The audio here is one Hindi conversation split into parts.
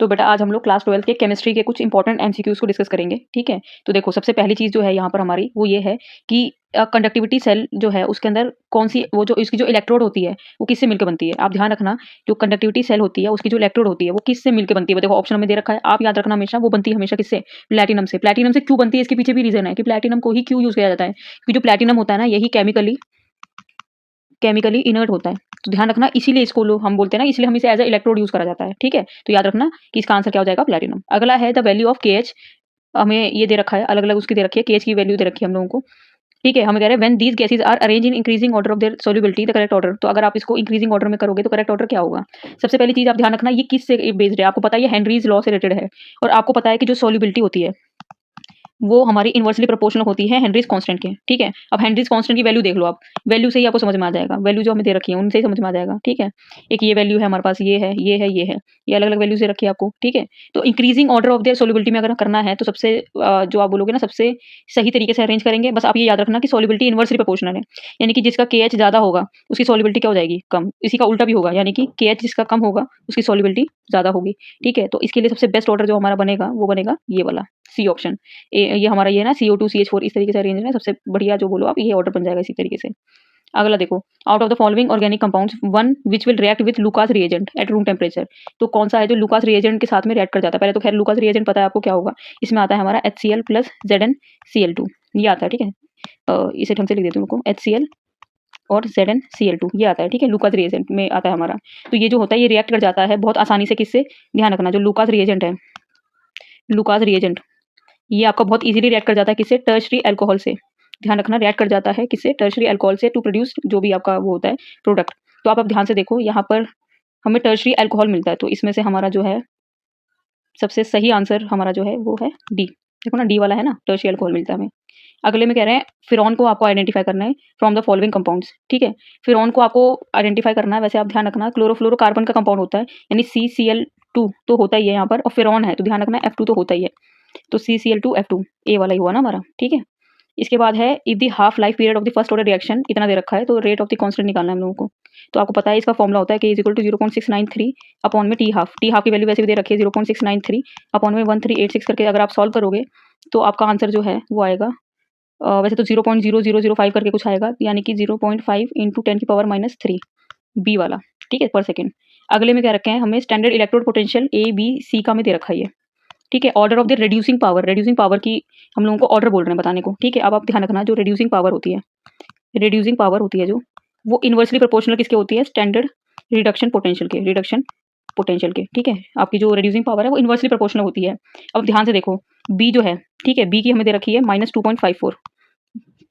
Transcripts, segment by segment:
तो बेटा आज हम लोग क्लास 12 के केमिस्ट्री के कुछ इंपॉर्टेंट एमसीक्यूज को डिस्कस करेंगे, ठीक है। तो देखो सबसे पहली चीज़ जो है यहाँ पर हमारी वो ये है कि कंडक्टिविटी सेल जो है उसके अंदर कौन सी वो जो इसकी जो इलेक्ट्रोड होती है वो किससे मिलकर बनती है। आप ध्यान रखना, जो कंडक्टिविटी सेल होती है उसकी जो इलेक्ट्रोड होती है वो किससे मिलकर बनती है। देखो ऑप्शन में दे रखा है, आप याद रखना हमेशा, वो बनती है हमेशा किससे, प्लैटिनम से। प्लैटिनम से क्यों बनती है, इसके पीछे भी रीजन है कि प्लैटिनम को ही क्यों यूज किया जाता है, क्योंकि जो प्लैटिनम होता है ना यही केमिकली इनर्ट होता है। तो ध्यान रखना, इसीलिए इसको हम बोलते हैं ना, इसलिए हम इसे एज अ इलेक्ट्रोड यूज करा जाता है, ठीक है। तो याद रखना कि इसका आंसर क्या हो जाएगा, प्लैटिनम। अगला है द वैल्यू ऑफ KH। हमें ये दे रखा है, अलग अलग उसकी दे रखी है, KH की वैल्यू दे रखी है हम लोगों को, ठीक है। हमें कह रहे हैं when these gases are arrange in increasing order of their solubility, the correct order. तो अगर आप इसको इंक्रीजिंग ऑर्डर में करोगे तो करेक्ट ऑर्डर क्या होगा। सबसे पहली चीज आप ध्यान रखना, ये किस से बेस्ड है। आपको पता है ये हेनरीज लॉ से रिलेटेड है, और आपको पता है कि जो सॉल्युबिलिटी होती है वो हमारी इनवर्सली प्रोपोर्शनल होती है हेनरीज कांस्टेंट के, ठीक है। अब हेनरीज कांस्टेंट की वैल्यू देख लो आप, वैल्यू से ही आपको समझ में आ जाएगा, वैल्यू जो हमें दे रखी है उनसे ही समझ में आ जाएगा, ठीक है। एक ये वैल्यू है हमारे पास, ये है, ये है, ये है, ये अलग अलग वैल्यू से रखी है आपको, ठीक है। तो increasing order of there solubility में अगर करना है तो सबसे जो आप बोलोगे ना सबसे सही तरीके से अरेंज करेंगे। बस आप ये याद रखना कि सोल्युबिलिटी इनवर्सली प्रोपोर्शनल है, यानी कि जिसका KH ज्यादा होगा उसकी सोल्युबिलिटी क्या हो जाएगी, कम। इसी का उल्टा भी होगा, यानी कि KH जिसका कम होगा उसकी सोल्युबिलिटी ज्यादा होगी, ठीक है। तो इसके लिए सबसे बेस्ट ऑर्डर जो हमारा बनेगा वो बनेगा ये वाला, सी ऑप्शन। ये हमारा ये है ना CO2 CH4, इस तरीके से अरेंज है, सबसे बढ़िया जो बोलो आप ये ऑर्डर बन जाएगा इसी तरीके से। अगला देखो, out of the following organic compounds one which will react with Lucas reagent at room temperature. तो कौन सा है जो लुकास रिएजेंट के साथ में रिएक्ट कर जाता है। पहले तो खैर लुकास रिएजेंट पता है आपको क्या होगा, इसमें आता है हमारा HCl प्लस ZnCl2, ये आता है, ठीक है। इसे ढंग से लिख देती हूँ, HCl और ZnCl2 ये आता है, ठीक है, लुकास रिएजेंट में आता है हमारा। तो ये जो होता है ये रिएक्ट कर जाता है बहुत आसानी से, किससे, ध्यान रखना, जो लुकास रिएजेंट है, लुकास रिएजेंट ये आपका बहुत इजीली रिएक्ट कर जाता है किससे, टर्शरी अल्कोहल से। ध्यान रखना, रिएक्ट कर जाता है किससे, टर्शरी अल्कोहल से, टू प्रोड्यूस जो भी आपका वो होता है प्रोडक्ट। तो आप अब ध्यान से देखो, यहाँ पर हमें टर्शरी अल्कोहल मिलता है, तो इसमें से हमारा जो है सबसे सही आंसर हमारा जो है वो है डी। देखो ना, डी वाला है ना, टर्शरी अल्कोहल मिलता है हमें। अगले में कह रहे हैं फिरॉन को आपको आइडेंटिफाई करना है फ्रॉम द फॉलोइंग कंपाउंड्स, ठीक है। फिरॉन को आपको आइडेंटिफाई करना है, वैसे आप ध्यान रखना क्लोरोफ्लोरोकार्बन का कंपाउंड होता है, यानी CCl2 तो होता ही है यहाँ पर, और फिरॉन है तो ध्यान रखना F2 तो होता ही है, तो CCl2 F2 ए वाला ही हुआ ना हमारा, ठीक है। इसके बाद है if the half life period of the first order reaction इतना दे रखा है, तो रेट ऑफ द कांस्टेंट निकालना है हम लोगों को। तो आपको पता है इसका फॉर्मुला होता है K is equal to 0.693 upon में टी हाफ की वैल्यू वैसे भी दे रखी है 0.693 अपॉन में 1386 करके अगर आप सॉल्व करोगे तो आपका आंसर जो है वो आएगा वैसे तो 0.0005 करके कुछ आएगा, यानी कि 0.5 इंटू 10⁻³ बी वाला, ठीक है, पर सेकेंड। अगले में क्या रखे हैं हमें, स्टैंडर्ड इलेक्ट्रोड पोटेंशियल ABC का में दे रखा है ये, ठीक है। Order of the reducing power की हम लोगों को ऑर्डर बोल रहे हैं बताने को, ठीक है। अब आप ध्यान रखना, जो रेड्यूसिंग पावर होती है जो वो इनवर्सली प्रोपोर्शनल किसके होती है, स्टैंडर्ड रिडक्शन पोटेंशियल के, ठीक है। आपकी जो रेड्यूसिंग पावर है वो इनवर्सली प्रोपोर्शनल होती है। अब ध्यान से देखो, बी जो है, ठीक है, बी की हमें दे रखी है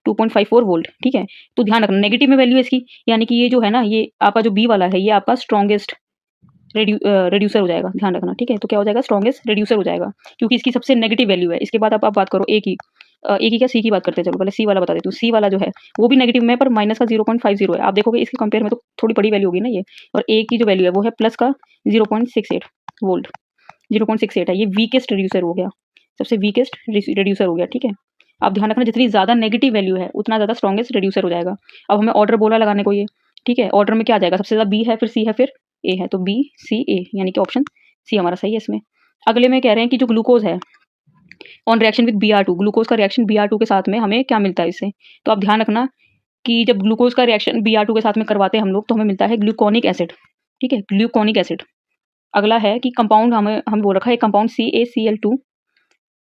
-2.54 वोल्ट, ठीक है। तो ध्यान रखना नेगेटिव में वैल्यू है इसकी, यानी कि ये जो है ना, ये आपका जो बी वाला है ये आपका स्ट्रॉन्गेस्ट रेड्यूसर हो जाएगा, ध्यान रखना, ठीक है। तो क्या हो जाएगा, स्ट्रॉन्गेस्ट रेड्यूसर हो जाएगा, क्योंकि इसकी सबसे नेगेटिव वैल्यू है। इसके बाद आप बात करो ए की क्या, सी की बात करते हैं, चलो पहले सी वाला बता देती हूँ। सी वाला जो है वो भी नेगेटिव में, पर माइनस का 0.50 है। आप देखोगे इसके कंपेयर में तो थोड़ी बड़ी वैल्यू होगी ना ये, और ए की जो वैल्यू है वो है प्लस का 0.68 वोल्ट, 0.68 है, ये वीकेस्ट रेड्यूसर हो गया, सबसे वीकेस्ट रेड्यूसर हो गया, ठीक है। आप ध्यान रखना, जितनी ज्यादा नेगेटिव वैल्यू है उतना ज्यादा स्ट्रॉन्गेस्ट रेड्यूसर हो जाएगा। अब हमें ऑर्डर बोला लगाने को ये, ठीक है। ऑर्डर में क्या आ जाएगा, सबसे ज्यादा बी है, फिर सी है, फिर ए है, तो BCA, यानी कि ऑप्शन सी हमारा सही है इसमें। अगले में कह रहे हैं कि जो ग्लूकोज है on reaction with Br2, glucose का रिएक्शन Br2 के साथ में हमें क्या मिलता है इससे। तो आप ध्यान रखना कि जब ग्लूकोज का रिएक्शन Br2 के साथ में करवाते हैं हम लोग तो हमें मिलता है ग्लूकोनिक एसिड, ठीक है, ग्लूकोनिक एसिड। अगला है कि कंपाउंड हम बोल रखा है कंपाउंड CaCl2,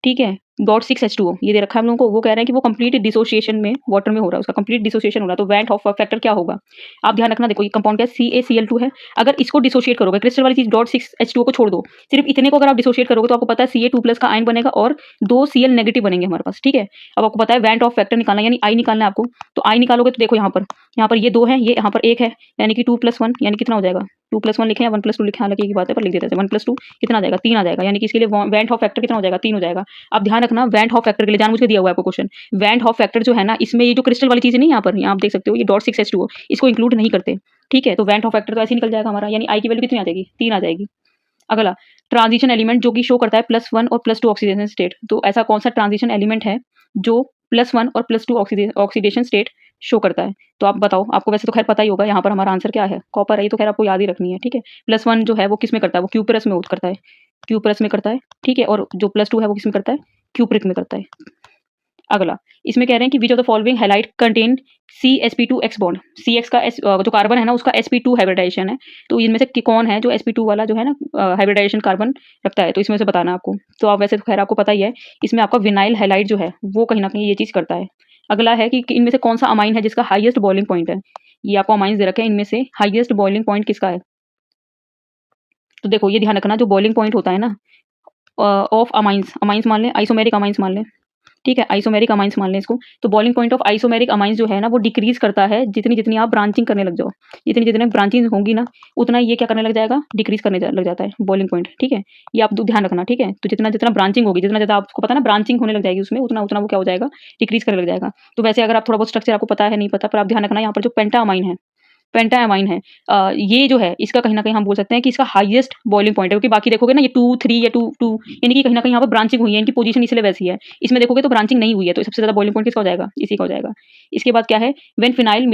ठीक है, .6H2O ये दे रखा है हम लोगों को। वो कह रहे हैं कि वो कंप्लीट डिसोसिएशन में वाटर में हो रहा है, उसका कंप्लीट डिसोसिएशन हो रहा है, तो वेंट ऑफ फैक्टर क्या होगा। आप ध्यान रखना, देखो ये कंपाउंड क्या है, CaCl2 है। अगर इसको डिसोशिएट करोगे, क्रिस्टल वाली चीज .6H2O को छोड़ दो, सिर्फ इतने को अगर आप डिसोशिएट करोगे तो आपको पता है Ca2+ का आयन बनेगा और 2 Cl नेगेटिव बनेंगे हमारे पास, ठीक है। अब आपको पता है वेंट ऑफ फैक्टर निकालना, यानी आई निकालना है आपको। तो आई निकालोगे तो देखो यहाँ पर ये 2 है, ये यहाँ पर 1 है, यानी कि 2+1, यानी कितना हो जाएगा, 2+1 लिखे या 1+2 लिखे, हालांकि की बात है पर लिख देते हैं 1+2 कितना आ जाएगा, 3 आ जाएगा, यानी कि इसके लिए वेंट ऑफ फैक्टर कितना हो जाएगा, 3 हो जाएगा। अब ध्यान रखना, वेंट ऑफ फैक्टर के लिए जानबूझ के दिया हुआ है आपको क्वेश्चन, वेंट ऑफ फैक्टर जो है ना, इसमें ये जो क्रिस्टल वाली चीज है नहीं, यहाँ आप देख सकते हो ये .6H2O इसको इंक्लूड नहीं करते, ठीक है। तो वेंट ऑफ फैक्टर तो ऐसे निकल जाएगा हमारा, यानी आई की वैल्यू कितनी आ जाएगी, 3 आ जाएगी। अगला ट्रांजिशन एलिमेंट जो कि शो करता है +1 और +2 ऑक्सीडेशन स्टेट। तो ऐसा कौन सा ट्रांजिशन एलिमेंट है जो +1 और +2 ऑक्सीडेशन स्टेट शो करता है। तो आप बताओ, आपको वैसे तो खैर पता ही होगा यहाँ पर हमारा आंसर क्या है, कॉपर है, ये तो खैर आपको याद ही रखनी है, ठीक है। +1 जो है वो किस में करता है, वो क्यूपरस में करता है, क्यूपरस में करता है, ठीक है। और जो +2 है वो किस में करता है, क्यूप्रिक में करता है। अगला, इसमें कह रहे हैं कि विच of the following halide contain CsP2X bond. CX का जो कार्बन है ना उसका sp2 हाइब्रिडाइजेशन है। तो इनमें से कौन है जो sp2 वाला जो है ना हाइब्रिडाइजेशन कार्बन रखता है, तो इसमें से बताना आपको। तो आप वैसे तो खैर आपको पता ही है, इसमें आपका विनाइल हैलाइड जो है वो कहीं ना कहीं ये चीज करता है। अगला है कि इनमें से कौन सा अमाइन है जिसका हाईएस्ट बॉइलिंग पॉइंट है। ये आपको अमाइंस दे रखे हैं, इनमें से हाईएस्ट बॉइलिंग पॉइंट किसका है। तो देखो ये ध्यान रखना, जो बॉइलिंग पॉइंट होता है ना ऑफ अमाइंस, अमाइंस मान लें, आइसोमेरिक अमाइंस मान लें, ठीक है, आइसोमेरिक अमाइंस मान लें इसको। तो boiling point of isomeric amines जो है ना वो डिक्रीज करता है जितनी जितनी आप ब्रांचिंग करने लग जाओ। जितनी जितनी ब्रांचिंग होंगी ना उतना ये क्या करने लग जाएगा, डिक्रीज करने लग जाता है बॉइलिंग पॉइंट, ठीक है। ये आप ध्यान रखना, ठीक है। तो जितना जितना ब्रांचिंग होगी, जितना ज्यादा आपको पता ना ब्रांचिंग होने लग जाएगी उसमें, उतना उतना वो क्या हो जाएगा, डिक्रीज करने लग जाएगा। तो वैसे अगर आप थोड़ा बहुत स्ट्रक्चर आपको पता है नहीं पता, पर आप ध्यान रखना यहाँ पर जो पेंटा अमाइन है, पेंटा अमाइन है, ये जो है इसका कहीं ना कहीं हम बोल सकते हैं कि इसका हाईएस्ट बॉइलिंग पॉइंट है। क्योंकि बाकी देखोगे ना ये 2 3 या 2 2 यानी कि कहीं ना कहीं यहाँ पर ब्रांचिंग हुई है, इनकी पोजीशन इसलिए वैसी है। इसमें देखोगे तो ब्रांचिंग नहीं हुई है, तो सबसे ज्यादा बॉइलिंग पॉइंट किसका हो जाएगा, इसी का हो जाएगा। इसके बाद क्या है, when phenyl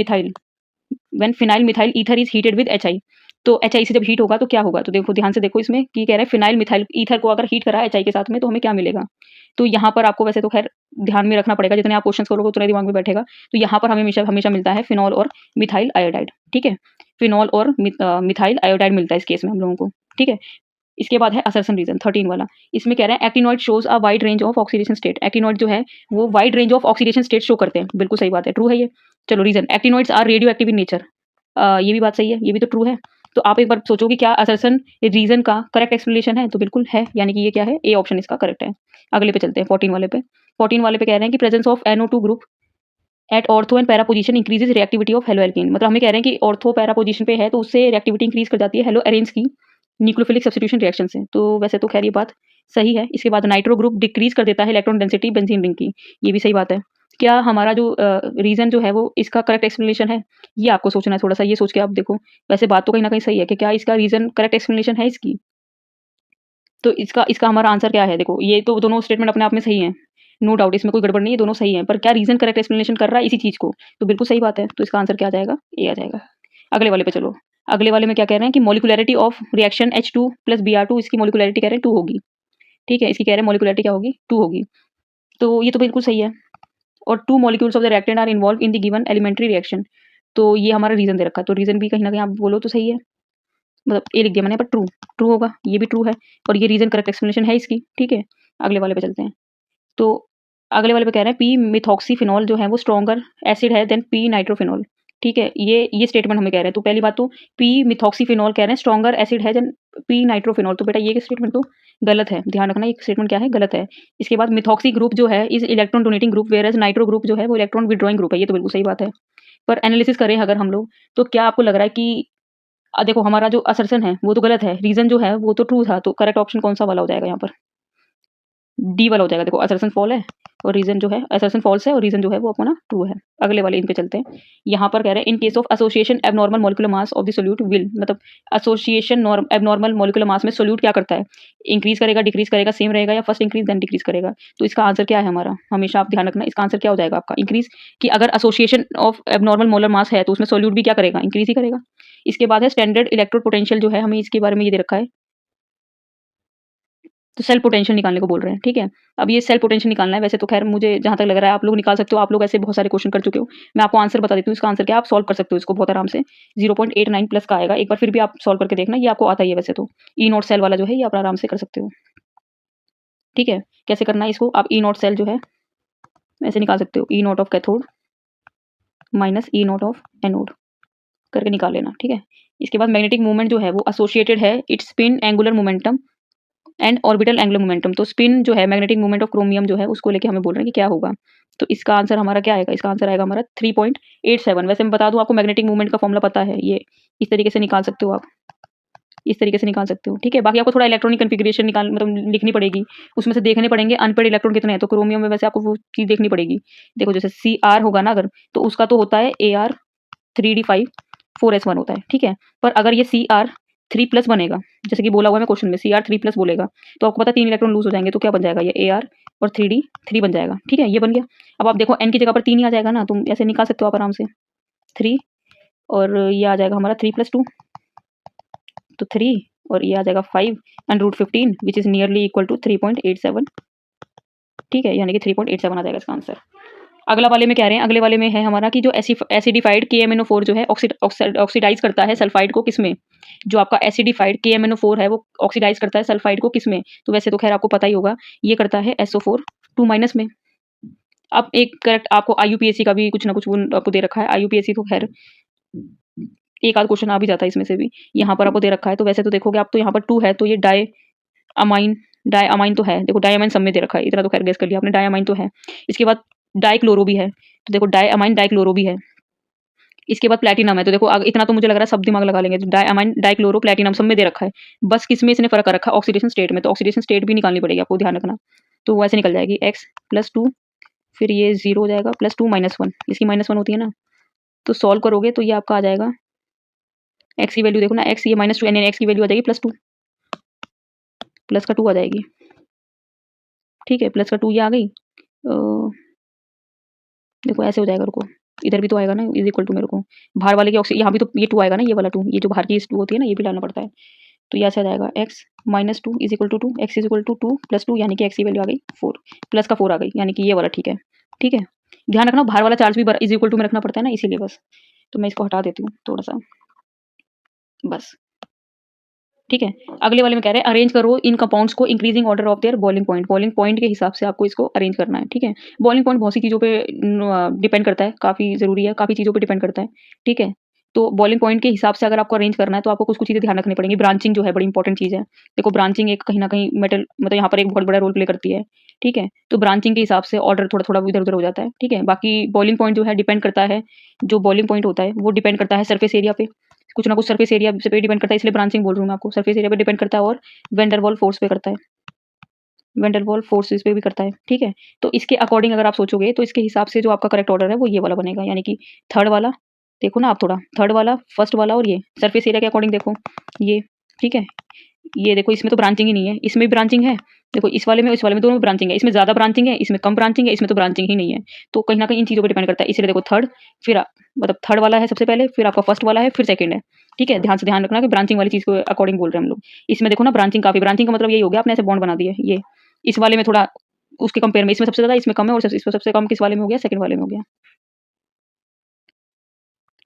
methyl ether is heated with HI। तो HI से जब हीट होगा तो क्या होगा, तो देखो ध्यान से देखो इसमें कि कह रहे हैं फिनाइल मिथाइल ईथर को अगर हीट करा HI के साथ में तो हमें क्या मिलेगा। तो यहाँ पर आपको वैसे तो खैर ध्यान में रखना पड़ेगा, जितने आप क्वेश्चन करोगे उतने दिमाग में बैठेगा। तो यहाँ पर हमें हमेशा हमेशा मिलता है फिनॉल और मिथाइल आयोडाइड, ठीक है। फिनॉल और मिथाइल आयोडाइड मिलता है इस केस में हम लोगों को, ठीक है। इसके बाद है असर्शन रीजन 13 वाला। इसमें कह रहे हैं actinoid shows a wide range of oxidation state. Actinoid जो है वो wide range of oxidation state show करते हैं, बिल्कुल सही बात है, ट्रू है ये। चलो reason, actinoids are radioactive in nature, ये भी बात सही है, ये भी तो ट्रू है। तो आप एक बार सोचो कि क्या असर्शन रीजन का करेक्ट एक्सप्लेनेशन है, तो बिल्कुल है, यानी कि ये क्या है, ए ऑप्शन इसका करेक्ट है। अगले पे चलते हैं 14 वाले पे। 14 वाले पे कह रहे हैं कि presence of NO2 group at ortho and para position increases reactivity of haloalkane. मतलब हमें कह रहे हैं कि ऑर्थो पैरा पोजीशन पे है तो उससे रिएक्टिविटी इंक्रीज कर जाती है हेलो एरेन्स की न्यूक्लियोफिलिक सब्स्टिट्यूशन रिएक्शन से। तो वैसे तो खैर ये बात सही है। इसके बाद नाइट्रो ग्रुप डिक्रीज कर देता है इलेक्ट्रॉन डेंसिटी बेंजीन रिंग की, ये भी सही बात है। क्या हमारा जो रीजन जो है वो इसका करेक्ट एक्सप्लेनेशन है, ये आपको सोचना है थोड़ा सा, ये सोच के आप देखो। वैसे बात तो कहीं ना कहीं सही है कि क्या इसका रीजन करेक्ट एक्सप्लेनेशन है इसकी। तो इसका इसका हमारा आंसर क्या है, देखो ये तो दोनों स्टेटमेंट अपने आप में सही है, नो डाउट, इसमें कोई गड़बड़ नहीं है, दोनों सही है। पर क्या रीजन करेक्ट एक्सप्लेनेशन कर रहा है इसी चीज को, तो बिल्कुल सही बात है। तो इसका आंसर क्या आ जाएगा, ए आ जाएगा। अगले वाले पे चलो। अगले वाले में क्या कह रहे हैं कि molecularity of reaction H2 + Br2, इसकी मोलिकुलरिटी कह रहे हैं 2 होगी, ठीक है। इसकी कह रहे हैं मोलिकुलरिटी क्या होगी, 2 होगी। तो ये तो बिल्कुल सही है। और 2 molecules of the reactant are involve in the given elementary reaction. तो ये हमारा रीजन दे रखा है, तो रीजन भी कहीं ना कहीं आप बोलो तो सही है, मतलब ए लिख दिया मैंने, पर ट्रू ट्रू होगा, ये भी ट्रू है। और ये रीजन करेक्ट एक्सप्लेनेशन है इसकी, ठीक है। अगले वाले पे चलते हैं। तो अगले वाले पे कह रहे हैं पी मिथॉक्सीफिनॉल जो है वो स्ट्रॉन्गर एसिड है देन पी नाइट्रोफिनॉल, ठीक है। ये स्टेटमेंट हमें कह रहे हैं। तो पहली बात तो पी मिथॉक्सीफिनॉल कह रहे हैं स्ट्रॉन्गर एसिड है देन पी नाइट्रोफिनॉल, तो बेटा ये स्टेटमेंट तो गलत है, ध्यान रखना ये स्टेटमेंट क्या है, गलत है। इसके बाद मिथॉक्सी ग्रुप जो है is electron donating group, whereas nitro group जो है वो इलेक्ट्रॉन विड्रॉइंग ग्रुप है, ये तो बिल्कुल सही बात है। पर एनालिसिस करें अगर हम लोग, तो क्या आपको लग रहा है कि देखो हमारा जो असर्शन है वो तो गलत है, रीजन जो है वो तो ट्रू था, तो करेक्ट ऑप्शन कौन सा वाला हो जाएगा यहाँ पर, डी वाला हो जाएगा। देखो असर्शन फॉल है और रीजन जो है, असर्शन फॉल्स है और रीजन जो है वो अपना ट्रू है। अगले वाले इन पे चलते हैं। यहाँ पर कह रहे हैं in case of association abnormal molecular mass of the solute will, मतलब एसोसिएशन एबनॉर्मल मॉलिक्यूलर मास में सोल्यूट क्या करता है, इंक्रीज करेगा, डिक्रीज करेगा, सेम रहेगा, या फर्स्ट इंक्रीज देन डिक्रीज करेगा। तो इसका आंसर क्या है हमारा, हमेशा आप ध्यान रखना इसका आंसर क्या हो जाएगा आपका, इंक्रीज। कि अगर association of abnormal molar mass है तो उसमें सोल्यूट भी क्या करेगा, इंक्रीज ही करेगा। इसके बाद है स्टैंडर्ड इलेक्ट्रोड पोटेंशियल जो है, हमें इसके बारे में ये दे रखा है, तो सेल पोटेंशियल निकालने को बोल रहे हैं, ठीक है। अब ये सेल पोटेंशियल निकालना है, वैसे तो खैर मुझे जहाँ तक लग रहा है आप लोग निकाल सकते हो, आप लोग ऐसे बहुत सारे क्वेश्चन कर चुके हो। मैं आपको आंसर बता देती हूँ, इसका आंसर क्या, आप सॉल्व कर सकते हो इसको बहुत आराम से। 0.89 प्लस का आएगा, एक बार फिर भी आप सॉल्व करके देखना, ये आपको आता ही है वैसे तो। ई नॉट सेल वाला जो है ये आप आराम से कर सकते हो, ठीक है। कैसे करना है इसको, आप ई नॉट सेल जो है ऐसे निकाल सकते हो, E nought of cathode minus E nought of anode करके निकाल लेना, ठीक है। इसके बाद मैग्नेटिक मूवमेंट जो है वो एसोसिएटेड है it's spin angular momentum and orbital angular momentum. तो स्पिन जो है मैग्नेटिक मूवमेंट ऑफ क्रोमियम जो है उसको लेके हमें बोल रहे हैं कि क्या होगा। तो इसका आंसर हमारा क्या आएगा, इसका आंसर आएगा हमारा 3.87। वैसे मैं बता दूं आपको मैग्नेटिक मूवमेंट का फॉर्मूला पता है, ये इस तरीके से निकाल सकते हो आप, इस तरीके से निकाल सकते हो, ठीक है। बाकी आपको थोड़ा इलेक्ट्रॉनिक कन्फिग्रेशन निकाल मतलब लिखनी पड़ेगी, उसमें से देखने पड़ेंगे अनपेड इलेक्ट्रॉन कितने हैं। तो क्रोमियम में वैसे आपको वो चीज़ देखनी पड़ेगी। देखो जैसे CR होगा ना अगर, तो उसका तो होता है AR 3D5 4S1 होता है, ठीक है। पर अगर ये CR 3+ बनेगा, जैसे कि बोला हुआ है क्वेश्चन में Cr3+ बोलेगा, तो आपको पता है 3 इलेक्ट्रॉन लूज हो जाएंगे, तो क्या बन जाएगा ये Ar और 3d3 बन जाएगा। ठीक है, ये बन गया। अब आप देखो n की जगह पर 3 ही आ जाएगा ना, तुम ऐसे निकाल सकते हो आप आराम से 3, और ये आ जाएगा हमारा 3+2, तो 3, और ये आ जाएगा 5/15 which is nearly equal to 3.87। ठीक है, यानी कि 3.87 आ जाएगा इसका आंसर। अगला वाले में कह रहे हैं, अगले वाले में है हमारा कि जो एसिडिफाइड KMnO4 जो है ऑक्सीडाइज करता है सल्फाइड को किसमें, जो आपका एसिडिफाइड KMnO4 है वो ऑक्सीडाइज करता है सल्फाइड को किसमें, तो वैसे तो खैर आपको पता ही होगा, ये करता है SO4 2- में। अब एक करेक्ट आपको IUPAC का भी कुछ ना कुछ वो आपको दे रखा है, IUPAC तो खैर एक आध क्वेश्चन आ भी जाता है इसमें से भी, यहाँ पर आपको दे रखा है, तो वैसे तो देखोगे आप तो यहाँ पर 2 है, तो ये डायअमाइन तो है, देखो डायअमाइन सब में दे रखा है, इतना तो खैर गेस कर लिया आपने, डायअमाइन तो है। इसके बाद डाइक्लोरो भी है, तो देखो डायअमाइन डाइक्लोरो भी है। इसके बाद प्लैटिनम है, तो देखो इतना तो मुझे लग रहा है सब दिमाग लगा लेंगे, तो डायअमाइन डाइक्लोरो प्लैटिनम सब में दे रखा है, बस किसमें इसने फर्क कर रखा है, ऑक्सीडेशन स्टेट में, तो ऑक्सीडेशन स्टेट भी निकालनी पड़ेगी आपको, ध्यान रखना। तो वैसे निकल जाएगी x+2, फिर ये 0 हो जाएगा, +2 -1, इसकी -1 होती है ना, तो सॉल्व करोगे तो ये आपका आ जाएगा x की वैल्यू देखो ना, x ये -2 यानी x की वैल्यू आ जाएगी +2, प्लस का 2 आ जाएगी। ठीक है, प्लस का 2 ये आ गई, देखो ऐसे हो जाएगा, रुको इधर भी तो आएगा ना, इज इक्वल टू मेरे को बाहर वाले की यहाँ भी तो ये 2 आएगा ना, ये वाला 2, ये जो बाहर की 2 होती है ना, ये भी डालना पड़ता है, तो यहाँ से आ जाएगा x -2 is equal to 2, x is equal to 2 + 2 यानी कि x की वैल्यू आ गई 4, प्लस का 4 आ गई, यानी कि ये वाला ठीक है। ठीक है, ध्यान रखना बाहर वाला चार्ज भी इज इक्वल टू में रखना पड़ता है ना, इसीलिए बस, तो मैं इसको हटा देती हूँ थोड़ा सा, बस। ठीक है, अगले वाले में कह रहे हैं अरेंज करो इन कंपाउंड्स को increasing order of there boiling point के हिसाब से आपको इसको अरेंज करना है। ठीक है, बॉइलिंग पॉइंट बहुत सी चीज़ों पे डिपेंड करता है, काफ़ी ज़रूरी है, काफ़ी चीज़ों पे डिपेंड करता है। ठीक है, तो बॉइलिंग पॉइंट के हिसाब से अगर आपको अरेंज करना है तो आपको कुछ कुछ चीज़ें ध्यान रखनी पड़ेंगी। ब्रांचिंग जो है बड़ी इंपॉर्टेंट चीज़ है, देखो ब्रांचिंग एक कहीं ना कहीं मेटल मतलब यहाँ पर एक बहुत बड़ा रोल प्ले करती है। ठीक है, तो ब्रांचिंग के हिसाब से ऑर्डर थोड़ा थोड़ा इधर उधर हो जाता है। ठीक है, बाकी बॉइलिंग पॉइंट जो है डिपेंड करता है, जो बॉइलिंग पॉइंट होता है वो डिपेंड करता है सरफेस एरिया पे, कुछ ना कुछ सरफेस एरिया पे डिपेंड करता है, इसलिए ब्रांचिंग बोल रही हूँ मैं आपको, सरफेस एरिया पे डिपेंड करता है और वेंडरवॉल फोर्स पे करता है, वेंडरवॉल फोर्सेस पे भी करता है। ठीक है, तो इसके अकॉर्डिंग अगर आप सोचोगे तो इसके हिसाब से जो आपका करेक्ट ऑर्डर है वो ये वाला बनेगा, यानी कि थर्ड वाला, देखो ना आप थोड़ा थर्ड वाला, फर्स्ट वाला, और ये सरफेस एरिया के अकॉर्डिंग देखो ये। ठीक है, ये देखो इसमें तो ब्रांचिंग ही नहीं है, इसमें भी ब्रांचिंग है, देखो इस वाले में इस वाले में दोनों में ब्रांचिंग है, इसमें ज़्यादा ब्रांचिंग है, इसमें कम ब्रांचिंग है, इसमें तो ब्रांचिंग ही नहीं है, तो कहीं ना कहीं इन चीज़ों पर डिपेंड करता है। इसलिए देखो थर्ड, फिर मतलब थर्ड वाला है सबसे पहले, फिर आपका फर्स्ट वाला है, फिर सेकंड है। ठीक है, ध्यान से ध्यान रखना कि ब्रांचिंग वाली चीज़ को अकॉर्डिंग बोल रहे हैं हम लोग। इसमें देखो ना ब्रांचिंग काफ़ी, ब्रांचिंग का मतलब यही हो गया आपने ऐसे बॉन्ड बना दिए, ये इस वाले में थोड़ा उसके कंपेयर में इसमें सबसे ज़्यादा, इसमें कम है, और इसमें सबसे कम किस वाले में हो गया, सेकंड वाले में हो गया।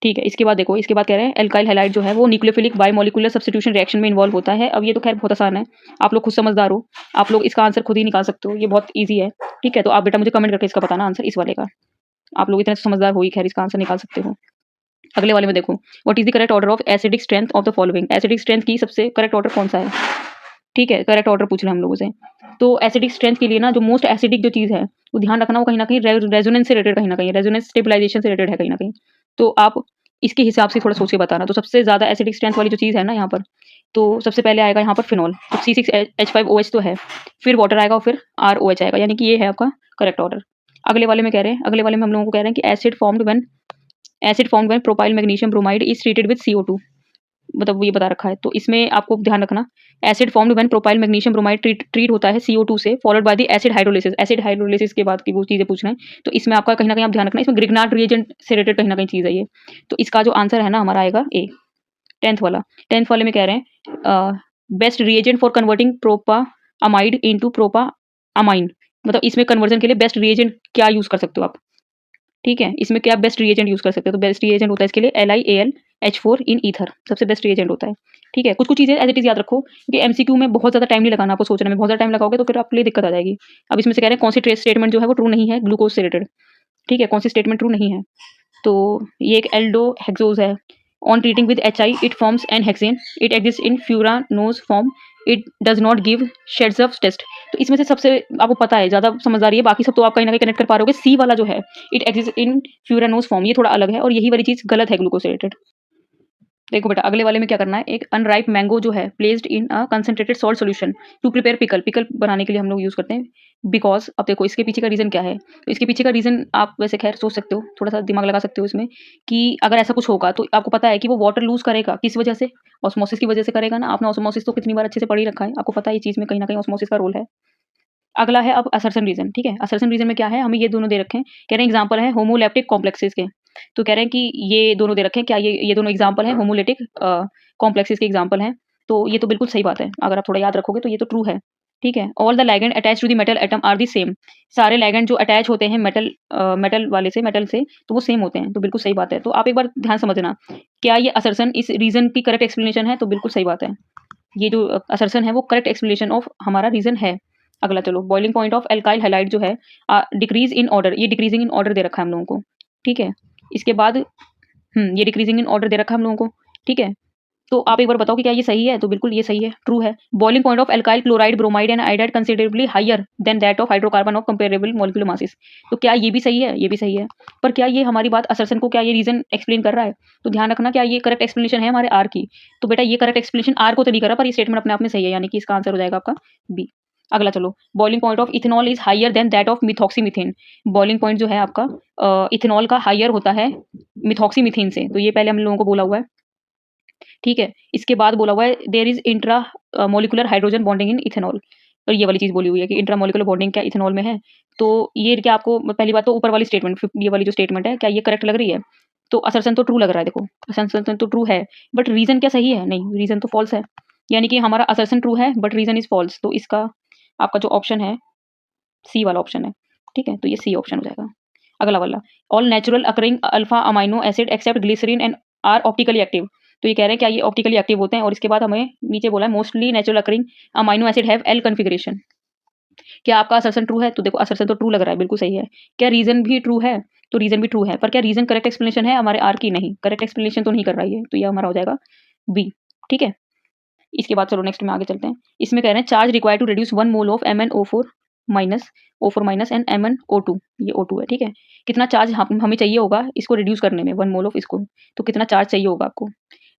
ठीक है, इसके बाद देखो, इसके बाद कह रहे हैं एल्काइल हैलाइड जो है वो न्यूक्लियोफिलिक बायोमोलिकुलर सब्स्टिट्यूशन रिएक्शन में इन्वॉल्व होता है। अब ये तो खैर बहुत आसान है, आप लोग खुद समझदार हो, आप लोग इसका आंसर खुद ही निकाल सकते हो, ये बहुत ईजी है। ठीक है, तो आप बेटा मुझे कमेंट करके इसका बताना आंसर, इस वाले का, आप लोग इतने समझदार हो ही खैर इसका आंसर निकाल सकते हो। अगले वाले में देखो, what is the correct order of acidic strength of the following, acidic strength की सबसे करेक्ट ऑर्डर कौन सा है। ठीक है, करेक्ट ऑर्डर पूछ रहे हैं हम लोगों से, तो एसिडिक स्ट्रेंथ के लिए ना जो मोस्ट एसिडिक जो चीज़ है वो ध्यान रखना, वो कहीं ना कहीं रेजोनेंस से रिलेटेड, कहीं ना कहीं रेजोनेंस स्टेबलाइजेशन से रिलेटेड है कहीं ना कहीं, तो आप इसके हिसाब से थोड़ा सोच के बताना। तो सबसे ज़्यादा एसिडिक स्ट्रेंथ वाली जो चीज़ है ना यहाँ पर, तो सबसे पहले आएगा यहाँ पर फिनॉल, तो C6H5OH तो है, फिर वाटर आएगा और फिर ROH आएगा, यानी कि ये है आपका करेक्ट ऑर्डर। अगले वाले में कह रहे हैं, अगले वाले में हम लोगों को कह रहे हैं कि acid formed when propyl magnesium bromide is treated with CO2, मतलब ये बता रखा है, तो इसमें आपको ध्यान रखना acid formed when propyl magnesium bromide treat होता है CO2 से, followed by the acid hydrolysis के बाद की वो चीज़ें पूछ रहे हैं, तो इसमें आपका कहीं ना कहीं आप ध्यान रखना, इसमें ग्रिग्नार्ड रिएजेंट से रिलेटेड कहीं ना कहीं चीज़ है ये, तो इसका जो आंसर है ना हमारा आएगा ए। 10th वाले में कह रहे हैं best reagent for converting propanamide into propanamine, मतलब इसमें कन्वर्जन के लिए बेस्ट रिएजेंट क्या यूज कर सकते हो आप। ठीक है, इसमें क्या बेस्ट रिएजेंट यूज कर सकते हो, तो बेस्ट रिएजेंट होता है इसके लिए LiAlH4 इन ईथर, सबसे बेस्ट रिएजेंट होता है। ठीक है, कुछ कुछ चीज़ें एज इट इज याद रखो, क्योंकि MCQ में बहुत ज़्यादा टाइम नहीं लगाना आपको सोचने में, बहुत ज़्यादा टाइम लगाओगे तो फिर आपके लिए दिक्कत आ जाएगी। अब इसमें से कह रहे हैं कौन सी स्टेटमेंट जो है वो ट्रू नहीं है ग्लूकोज से रिलेटेड। ठीक है, कौन सी स्टेटमेंट ट्रू नहीं है, तो ये एक एल्डोहेक्सोज है, on treating with HI it forms n hexane, it exist in furanose form, it does not give shades test, तो इसमें से सबसे आपको पता है ज़्यादा समझदारी है, बाकी सब तो आप कहीं ना कहीं कनेक्ट कर पा रहे हो। सी वाला जो है it exist in furanose form, ये थोड़ा अलग है और यही वाली चीज़ गलत है ग्लूकोज से रिलेटेड। देखो बेटा अगले वाले में क्या करना है, एक अनराइप मैंगो जो है placed in a concentrated salt solution to prepare pickle. Pickle बनाने के लिए हम लोग यूज़ करते हैं। बिकॉज़ अब देखो इसके पीछे का रीज़न क्या है? तो इसके पीछे का रीज़न आप वैसे ख़ैर सोच सकते हो, थोड़ा-सा दिमाग लगा सकते हो इसमें कि अगर ऐसा कुछ होगा तो आपको पता है कि वो वाटर लूज़ करेगा, किस वजह से? ऑस्मोसिस की वजह से करेगा ना। आपने ऑस्मोसिस तो कितनी बार अच्छे से पढ़ ही रखा है, आपको पता है ये चीज़ में कहीं न कहीं ऑस्मोसिस का रोल है। अगला है अब असर्शन रीज़न, ठीक है? असर्शन रीज़न में क्या है, हमें ये दोनों दे रखे हैं। कह रहे हैं एग्ज़ाम्पल है होमोलैप्टिक कॉम्प्लेक्सेस के। तो कह रहे हैं कि ये दोनों दे रखे हैं, क्या ये दोनों एग्ज़ाम्पल हैं होमोलैटिक कॉम्प्लेक्सेस के एग्ज़ाम्पल हैं। तो ये तो बिल्कुल सही बात है। अगर आप थोड़ा याद रखोगे तो ये तो ट्रू है, ठीक है? All the ligand attached to the metal atom are the same. सारे लिगैंड जो अटैच होते हैं मेटल से तो वो सेम होते हैं। तो बिल्कुल सही बात है। तो आप एक बार ध्यान समझना, क्या ये असर्शन इस रीज़न की करेक्ट एक्सप्लेनेशन है? तो बिल्कुल सही बात है। ये जो असर्शन है वो करेक्ट एक्सप्लेनेशन ऑफ हमारा रीज़न है। अगला चलो, boiling point of alkyl halide जो है डिक्रीज इन ऑर्डर, ये डिक्रीजिंग इन ऑर्डर दे रखा है हम लोगों को, ठीक है? इसके बाद ये डिक्रीजिंग इन ऑर्डर दे रखा है हम लोगों को, ठीक है? तो आप एक बार बताओ कि क्या ये सही है? तो बिल्कुल ये सही है, ट्रू है। Boiling point of alkyl chloride, bromide and iodide considerably higher than that of hydrocarbon of comparable molecular masses. तो क्या ये भी सही है? ये भी सही है। पर क्या ये हमारी बात असर्शन को क्या ये रीज़न एक्सप्लेन कर रहा है? तो ध्यान रखना, क्या ये करेक्ट एक्सप्लेनेशन है हमारे आर की? तो बेटा ये करेक्ट एक्सप्लेनेशन आर को तो नहीं कर रहा, पर ये स्टेटमेंट अपने आप में सही है, यानी कि इसका आंसर हो जाएगा आपका बी। अगला चलो, boiling point of ethanol is higher than that of methoxymethane. Boiling point जो है आपका इथेनॉल का हायर होता है मिथॉक्सीमीथेन से। तो ये पहले हम लोगों को बोला हुआ है, ठीक है? इसके बाद बोला हुआ है there is intramolecular hydrogen bonding in ethanol. और ये वाली चीज़ बोली हुई है कि इंट्रा मॉलिक्यूलर बॉन्डिंग क्या इथेनॉल में है। तो ये क्या आपको पहली बात तो ऊपर वाली स्टेटमेंट ये वाली जो स्टेटमेंट है, क्या ये करेक्ट लग रही है? तो असर्शन तो ट्रू लग रहा है देखो, असर्शन तो ट्रू है, बट रीज़न क्या सही है? नहीं, रीज़न तो फॉल्स है। यानी कि हमारा असर्शन ट्रू है बट रीज़न इज़ फॉल्स। तो इसका आपका जो ऑप्शन है, सी वाला ऑप्शन है, ठीक है? तो ये सी ऑप्शन हो जाएगा। अगला वाला, all natural occurring alpha amino acid except glycerine and are optically active. तो ये कह रहे हैं क्या ये ऑप्टिकली एक्टिव होते हैं? और इसके बाद हमें नीचे बोला है mostly natural occurring amino acid have L configuration. क्या आपका असर्शन ट्रू है? तो देखो असर्शन तो ट्रू लग रहा है, बिल्कुल सही है। क्या रीज़न भी ट्रू है? तो रीज़न भी ट्रू है, पर क्या रीज़न करेक्ट एक्सप्लेनेशन है हमारे आर की? नहीं, करेक्ट एक्सप्लेनेशन तो नहीं कर रहा है ये, तो ये हमारा हो जाएगा बी, ठीक है? इसके बाद चलो नेक्स्ट में आगे चलते हैं। इसमें कह रहे हैं charge required to reduce 1 mole of MnO4 minus O4 minus and MnO2, ये O2 है, ठीक है? कितना चार्ज हमें चाहिए होगा इसको रिड्यूस करने में 1 मोल ऑफ इसको, तो कितना चार्ज चाहिए होगा आपको?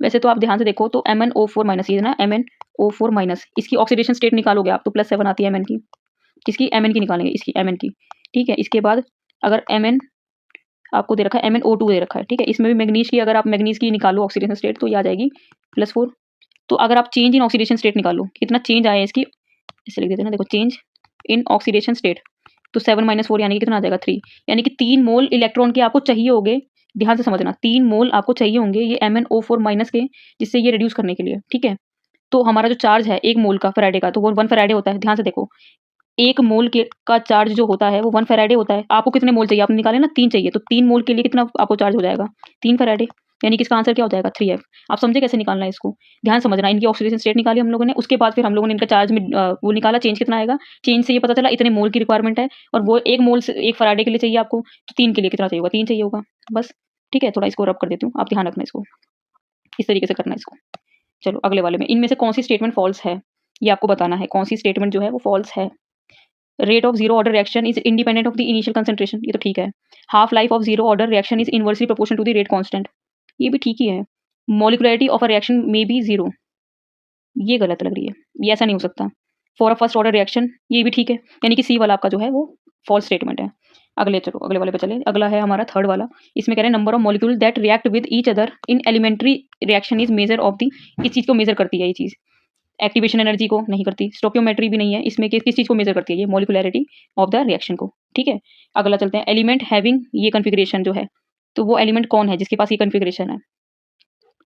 वैसे तो आप ध्यान से देखो तो MnO4 माइनस, ये ना MnO4 माइनस, इसकी ऑक्सीडेशन स्टेट निकालोगे आप तो +7 आती है Mn की। किसकी? Mn की निकालेंगे, इसकी Mn की, ठीक है? इसके बाद अगर Mn आपको दे रखा है, MnO2 दे रखा है, ठीक है? इसमें भी मैग्नीज की, अगर आप मैग्नीज की निकालो ऑक्सीडेशन स्टेट तो ये आ जाएगी +4। तो अगर आप चेंज इन ऑक्सीडेशन स्टेट निकालो, कितना चेंज आया है इसकी, इसे लिख देते हैं ना, देखो चेंज इन ऑक्सीडेशन स्टेट, तो 7 - 4 यानी कि कितना आ जाएगा 3, यानी कि 3 मोल इलेक्ट्रॉन के आपको चाहिए होंगे। ध्यान से समझना, 3 मोल आपको चाहिए होंगे ये MnO4 माइनस के, जिससे ये रिड्यूस करने के लिए, ठीक है? तो हमारा जो चार्ज है 1 मोल का फैराडे का, तो वो 1 फैराडे होता है। ध्यान से देखो, 1 मोल के का चार्ज जो होता है वो 1 फैराडे होता है। आपको कितने मोल चाहिए? आपने निकाले ना 3 चाहिए, तो 3 मोल के लिए कितना आपको चार्ज हो जाएगा? 3 फैराडे, यानी कि इसका आंसर क्या हो जाएगा? 3F। आप समझे कैसे निकालना है इसको? ध्यान समझना, इनकी ऑक्सीडेशन स्टेट निकाली हम लोगों ने, उसके बाद फिर हम लोगों ने इनका चार्ज में वो निकाला, चेंज कितना आएगा। चेंज से ये पता चला इतने मोल की रिक्वायरमेंट है, और वो 1 मोल से 1 फैराडे के लिए चाहिए आपको, तो 3 के लिए कितना चाहिए होगा? 3 चाहिए होगा, बस, ठीक है? थोड़ा इसको रब कर देती हूँ, आप ध्यान रखना इसको, इस तरीके से करना है इसको। चलो अगले वाले में, इनमें से कौन-सी स्टेटमेंट फ़ॉल्स है? ये आपको बताना है, कौन-सी स्टेटमेंट जो है वो फ़ॉल्स है। Rate of zero order reaction is independent of the initial concentration, ये तो ठीक है। Half life of zero order reaction is inversely proportional to the rate constant, ये भी ठीक ही है। Molecularity of a reaction may be zero, ये गलत लग रही है, ये ऐसा नहीं हो सकता। For a first order reaction, ये भी ठीक है, यानी कि सी वाला आपका जो है वो फॉल्स स्टेटमेंट है। अगले चलो अगले वाले पे चले, अगला है हमारा थर्ड वाला। इसमें कह रहे हैं number of molecule that react with each other in elementary reaction is measure of the, इस चीज़ को मेजर करती है ये चीज़। एक्टिवेशन एनर्जी को नहीं करती, स्टोकियोमेट्री भी नहीं है इसमें, किस चीज़ को मेजर करती है ये? मॉलिक्युलरिटी ऑफ द रिएक्शन को, ठीक है? अगला चलते हैं, एलिमेंट हैविंग ये कॉन्फ़िगरेशन जो है, तो वो एलिमेंट कौन है जिसके पास ये कॉन्फ़िगरेशन है,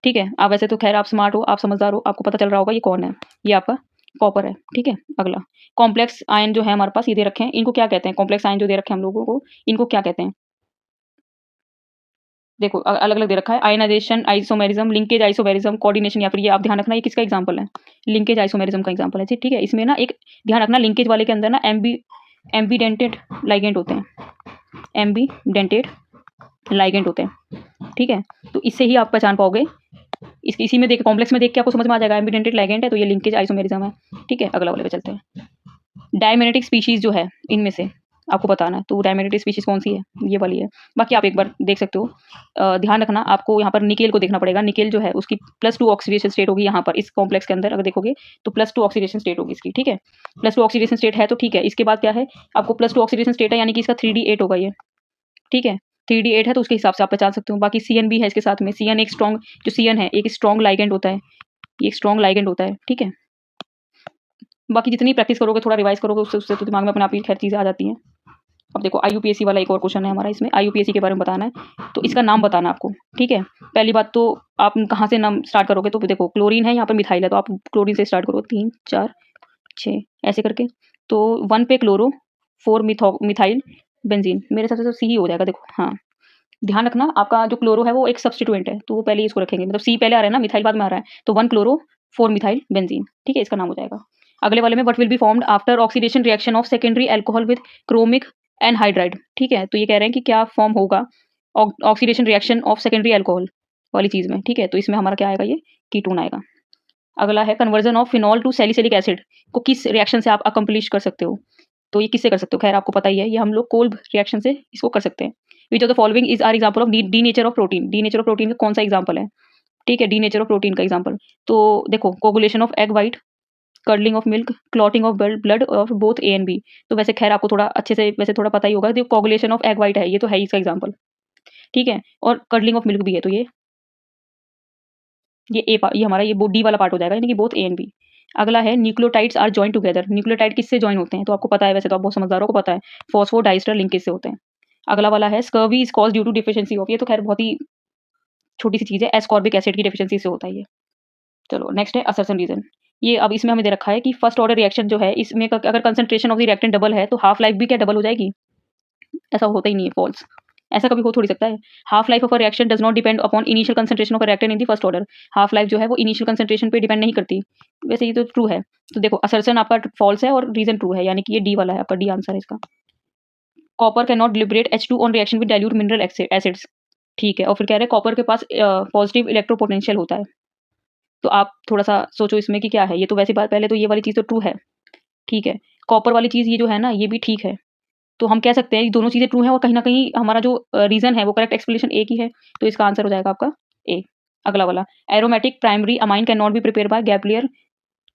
ठीक है? आप वैसे तो खैर आप स्मार्ट हो, आप समझदार हो, आपको पता चल रहा होगा ये कौन है, ये आपका कॉपर है, ठीक है? अगला, कॉम्प्लेक्स आयन जो है हमारे पास ये दे रखे हैं, इनको क्या कहते हैं? कॉम्प्लेक्स आयन जो दे रखे हैं हम लोगों को, इनको क्या कहते हैं? देखो अलग-अलग दे रखा है, ionisation, isomerism, linkage isomerism, coordination, या फिर ये आप ध्यान रखना ये किसका एग्जांपल है? लिंकेज आइसोमेरिज्म का एग्जांपल है, ठीक है? इसमें ना एक ध्यान रखना, लिंकेज वाले के अंदर ना एम्बीडेंटेड लाइगेंड होते हैं, एम्बीडेंटेड लाइगेंड होते हैं, ठीक है? तो इससे ही आप पहचान पाओगे, इसी में देख, कॉम्प्लेक्स में देख के आपको समझ में आ जाएगा एम्बीडेंटेड लाइगेंड है तो ये लिंकेज आइसोमेरिज्म है, ठीक है? अगला वाले पे चलते हैं। डायमैग्नेटिक स्पीशीज जो है इनमें से, आपको बताना है। तो डायमेटेड स्पीशीज़ कौन सी है, ये वाली है। बाकी आप एक बार देख सकते हो। ध्यान रखना आपको यहाँ पर निकेल को देखना पड़ेगा। निकेल जो है उसकी +2 ऑक्सीडेशन स्टेट होगी यहाँ पर इस कॉम्प्लेक्स के अंदर अगर देखोगे तो +2 ऑक्सीडेशन स्टेट होगी इसकी, ठीक है। +2 ऑक्सीडेशन स्टेट है तो ठीक है। इसके बाद क्या है, आपको +2 ऑक्सीडेशन स्टेट है यानी कि इसका 3D8 होगा ये, ठीक है। 3D8 है तो उसके हिसाब से आप पहचान सकते हो। बाकी CN भी है इसके साथ में। CN एक स्ट्रॉन्ग, जो CN है एक स्ट्रॉन्ग लाइगेंड होता है, ये एक स्ट्रॉन्ग लाइगेंड होता है, ठीक है। बाकी जितनी प्रैक्टिस करोगे, थोड़ा रिवाइज़ करोगे, उससे उससे तो दिमाग में अपने आप ही खैर चीज़ें आ जाती हैं। अब देखो IUPAC वाला एक और क्वेश्चन है हमारा इसमें, IUPAC के बारे में बताना है। तो इसका नाम बताना आपको, ठीक है। पहली बात तो आप कहाँ से नाम स्टार्ट करोगे, तो देखो क्लोरीन है, यहाँ पर मिथाइल है, तो आप क्लोरीन से स्टार्ट करो। 3, 4, 6 ऐसे करके। तो 1 पे क्लोरो, 4 मिथाइल बेंजीन, मेरे हिसाब से तो C ही हो जाएगा। देखो हाँ, ध्यान रखना आपका जो क्लोरो है वो एक सब्स्टिट्यूएंट है, तो वो पहले इसको रखेंगे, मतलब C पहले आ रहा है ना, मिथाइल बाद में आ रहा है, तो 1 क्लोरो 4 मिथाइल बेंजीन, ठीक है, इसका नाम हो जाएगा। अगले वाले में what will be formed after oxidation reaction of secondary alcohol with chromic anhydride, ठीक है। तो ये कह रहे हैं कि क्या फॉर्म होगा oxidation reaction of secondary alcohol वाली चीज़ में, ठीक है। तो इसमें हमारा क्या आएगा, ये कीटोन आएगा। अगला है conversion of phenol to salicylic acid को किस रिएक्शन से आप अकम्प्लिश कर सकते हो। तो ये किससे कर सकते हो, खैर आपको पता ही है, ये हम लोग कोल्ब रिएक्शन से इसको कर सकते हैं। Which of the following is are example of denature of protein. Denature of protein का कौन सा एग्जाम्पल है, ठीक है, डी नेचर ऑफ प्रोटीन का एग्जाम्पल। तो देखो coagulation of egg white, curdling of milk, clotting of blood of both A and B। तो वैसे खैर आपको थोड़ा अच्छे से वैसे थोड़ा पता ही होगा, जो कोगुलेशन ऑफ एग वाइट है ये तो है ही इसका एग्जाम्पल, ठीक है। और कर्डलिंग ऑफ मिल्क भी है, तो ये ये हमारा ये डी वाला पार्ट हो जाएगा, यानी कि बोथ A and B। अगला है nucleotides are join together. Nucleotide किससे जॉइन होते हैं, तो आपको पता है, वैसे तो आप बहुत समझदारों को पता है, फॉस्फोडाइस्टर लिंकेज से होते हैं। अगला वाला है scurvy is cause due to deficiency of, ये तो खैर बहुत ही छोटी सी चीज़ है, एस्कॉर्बिक एसिड की डिफिशिएंसी से होता है ये। चलो नेक्स्ट है असर्शन रीजन। ये अब इसमें हमें दे रखा है कि फर्स्ट ऑर्डर रिएक्शन जो है इसमें अगर concentration of the reactant double है तो हाफ लाइफ भी क्या डबल हो जाएगी, ऐसा होता ही नहीं है, फॉल्स। ऐसा कभी हो थोड़ी सकता है। Half life of a reaction does not depend upon initial concentration of a reactant in the first order. Half life जो है वो इनिशियल कंसंट्रेशन पे डिपेंड नहीं करती, वैसे ये तो ट्रू है। तो देखो असर्शन आपका फॉल्स है और रीजन ट्रू है, यानी कि ये डी वाला है, आपका डी आंसर है इसका। Copper can not liberate H2 on reaction with dilute mineral acids, ठीक है। और फिर कह रहे हैं कॉपर के पास पॉजिटिव इलेक्ट्रोपोटेंशियल होता है। तो आप थोड़ा-सा सोचो इसमें कि क्या है, ये तो वैसे बात, पहले तो ये वाली चीज़ तो ट्रू है, ठीक है। कॉपर वाली चीज़ ये जो है ना, ये भी ठीक है। तो हम कह सकते हैं ये दोनों चीज़ें ट्रू हैं और कहीं न कहीं हमारा जो रीज़न है वो करेक्ट एक्सप्लेनेशन ए की है, तो इसका आंसर हो जाएगा आपका ए। अगला वाला, aromatic primary amine can not be prepare by Gabriel.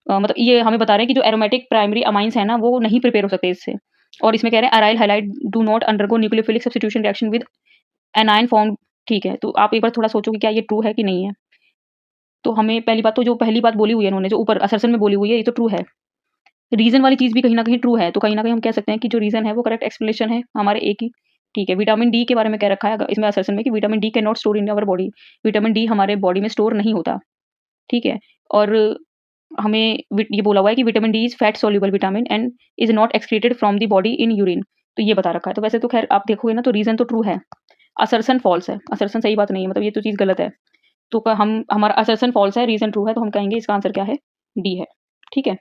मतलब ये हमें बता रहे हैं कि जो एरोमेटिक प्राइमरी अमाइन्स हैं ना, वो नहीं प्रिपेयर हो सकते इससे। और इसमें कह रहे हैं aryl halide do not undergo nucleophilic substitution reaction with anion form, ठीक है। तो आप एक बार थोड़ा सोचो कि क्या ये ट्रू है कि नहीं है। तो हमें पहली बात तो जो पहली बात बोली हुई है इन्होंने, जो ऊपर असर्शन में बोली हुई है, ये तो ट्रू है। रीज़न वाली चीज़ भी कहीं न कहीं ट्रू है, तो कहीं न कहीं हम कह सकते हैं कि जो रीज़न है वो करेक्ट एक्सप्लेनेशन है हमारे ए की, ठीक है। विटामिन डी के बारे में कह रखा है इसमें असर्शन में कि vitamin D can not store in our body. Vitamin D हमारे बॉडी में स्टोर नहीं होता, ठीक है। और हमें ये बोला हुआ है कि vitamin D is fat soluble vitamin and is not excreted from the body in urine, तो ये बता रखा है। तो वैसे तो खैर आप देखोगे ना, तो रीज़न तो ट्रू है, असर्शन फॉल्स है। असर्शन सही बात नहीं है, मतलब ये तो चीज़ गलत है। तो हम हमारा असर्शन फॉल्स है, रीज़न ट्रू है, तो हम कहेंगे इसका आंसर क्या है, डी है, ठीक है।